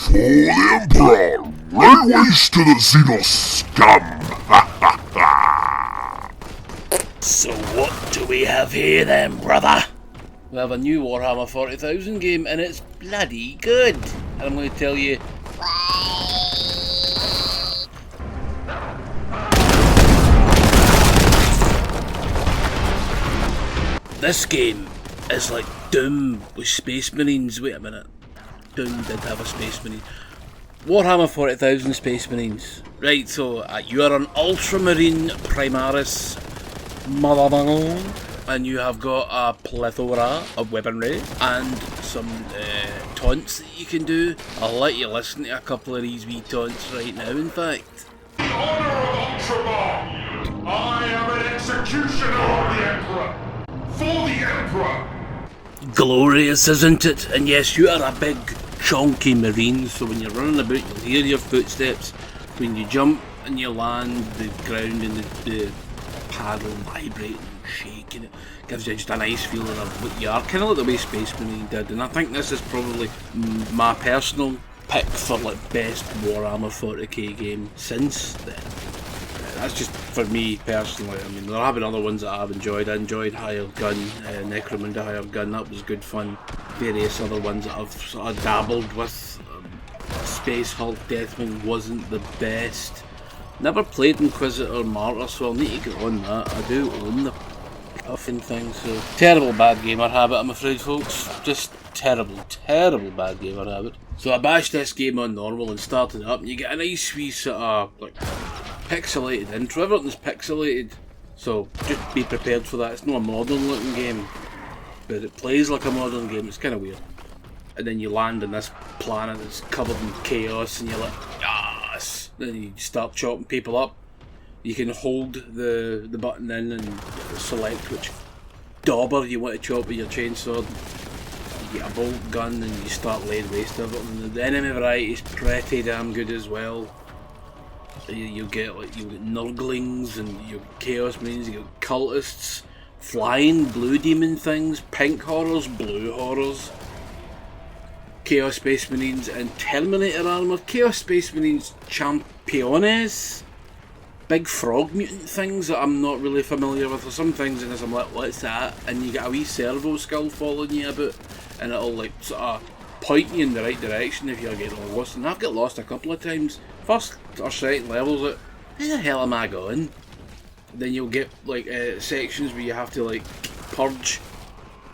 For the Emperor! Lay waste to the Xenos scum! So what do we have here then, brother? We have a new Warhammer 40,000 game and it's bloody good. And I'm going to tell you... This game is like Doom with Space Marines. Wait a minute. Doom did have a Space Marine. Warhammer 40,000 Space Marines. Right, so you are an Ultramarine Primaris mother, and you have got a plethora of weaponry and some taunts that you can do. I'll let you listen to a couple of these wee taunts right now, in fact. In honor of Ultramar, I am an executioner of the Emperor! For the Emperor! Glorious, isn't it? And yes, you are a big, chonky marine, so when you're running about, you'll hear your footsteps. When you jump and you land, the ground and the paddle vibrate and shake, and it gives you just a nice feeling of what you are, kind of like the way Space Marine did. And I think this is probably my personal pick for like best Warhammer 40k game since then. That's just for me personally. I mean, there have been other ones that I've enjoyed. I enjoyed Hired Gun, Necromunda Hired Gun, that was good fun. Various other ones that I've sort of dabbled with. Space Hulk Deathwing wasn't the best. Never played Inquisitor Martyr, so I'll need to get on that. I do own the puffin thing, so... Terrible bad gamer habit, I'm afraid, folks. Just terrible bad gamer habit. So I bashed this game on normal and started it up, and you get a nice wee sort of, like, pixelated intro. Everything's pixelated, so just be prepared for that. It's not a modern looking game, but it plays like a modern game. It's kind of weird. And then you land on this planet that's covered in chaos, and you're like, yes! Then you start chopping people up. You can hold the button in and select which dauber you want to chop with your chainsaw. You get a bolt gun and you start laying waste to everything. The enemy variety is pretty damn good as well. You get Nurglings and you get Chaos Marines, you get cultists, flying blue demon things, pink horrors, blue horrors, Chaos Space Marines and Terminator armour, Chaos Space Marines Championes, big frog mutant things that I'm not really familiar with. There's some things in this I'm like, what's that? And you get a wee servo skull following you about, and it'll like sort of point you in the right direction if you're getting lost. And I've got lost a couple of times. First or second levels, like, where the hell am I going? Then you'll get like sections where you have to like purge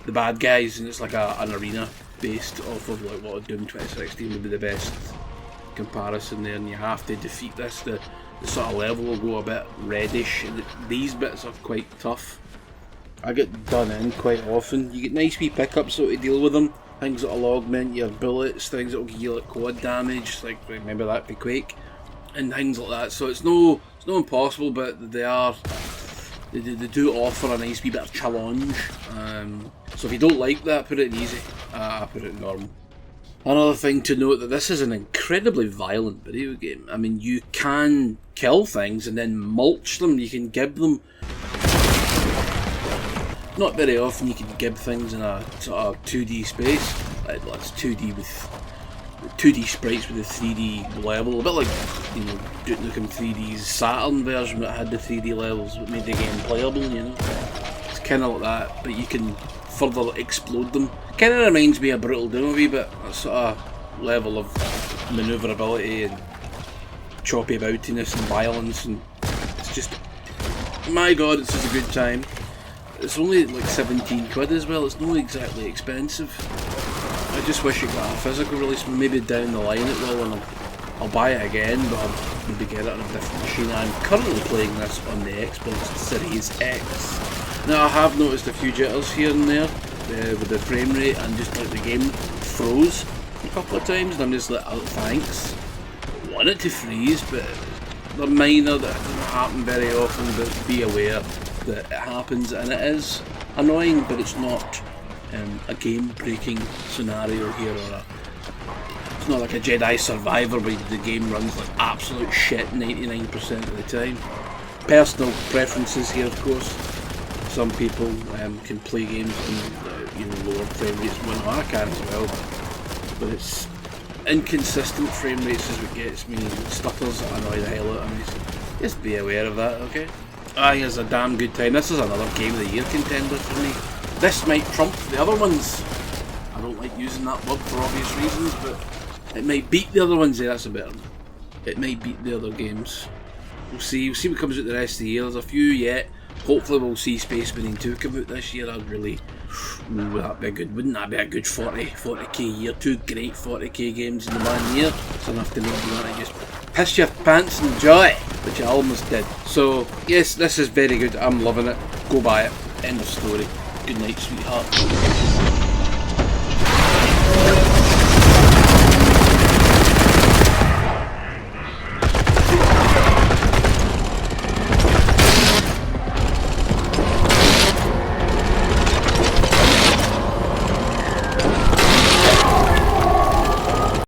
the bad guys, and it's like an arena based off of like what Doom 2016 would be the best comparison there, and you have to defeat this. The sort of level will go a bit reddish, and these bits are quite tough. I get done in quite often. You get nice wee pickups so to deal with them. Things that'll augment your bullets, things that'll give you like quad damage, like remember that for Quake, and things like that. So it's no impossible, but they do offer a nice wee bit of challenge. So if you don't like that, put it in easy. I put it in normal. Another thing to note, that this is an incredibly violent video game. I mean, you can kill things and then mulch them. You can gib them. Not very often you can gib things in a sort of 2D space. Like, well, it's 2D with 2D sprites with a 3D level. A bit like, you know, Duke Nukem 3D's Saturn version that had the 3D levels that made the game playable, you know. It's kind of like that, but you can further explode them. Kind of reminds me of Brutal Doom a wee bit. That sort of level of manoeuvrability and choppy aboutiness and violence, and it's just, my god, it's just a good time. It's only like 17 quid as well. It's not exactly expensive. I just wish it got a physical release. Maybe down the line it will, and I'll buy it again, but I'll maybe get it on a different machine. I'm currently playing this on the Xbox Series X. Now I have noticed a few jitters here and there with the frame rate, and just like the game froze a couple of times, and I'm just like, oh thanks. I want it to freeze, but they're minor, that doesn't happen very often, but be aware that it happens, and it is annoying, but it's not a game-breaking scenario here, or it's not like a Jedi Survivor where the game runs like absolute shit 99% of the time. Personal preferences here, of course. Some people can play games in lower frame rates and whatnot. I can as well, but it's inconsistent frame rates is what gets me. Stutters that annoy the hell out of me. So just be aware of that, okay? Aye, it's a damn good time. This is another Game of the Year contender for me. This might trump the other ones. I don't like using that word for obvious reasons, but it might beat the other ones. Yeah, that's a better one. It might beat the other games. We'll see what comes out the rest of the year. There's a few yet. Hopefully we'll see Space Marine 2 come out this year. I'd really... Ooh, that'd be a good... Wouldn't that be a good 40k year? 2 great 40k games in the 1 year. It's enough to make you want to just piss your pants in joy, which I almost did. So, yes, this is very good. I'm loving it. Go buy it. End of story. Good night, sweetheart.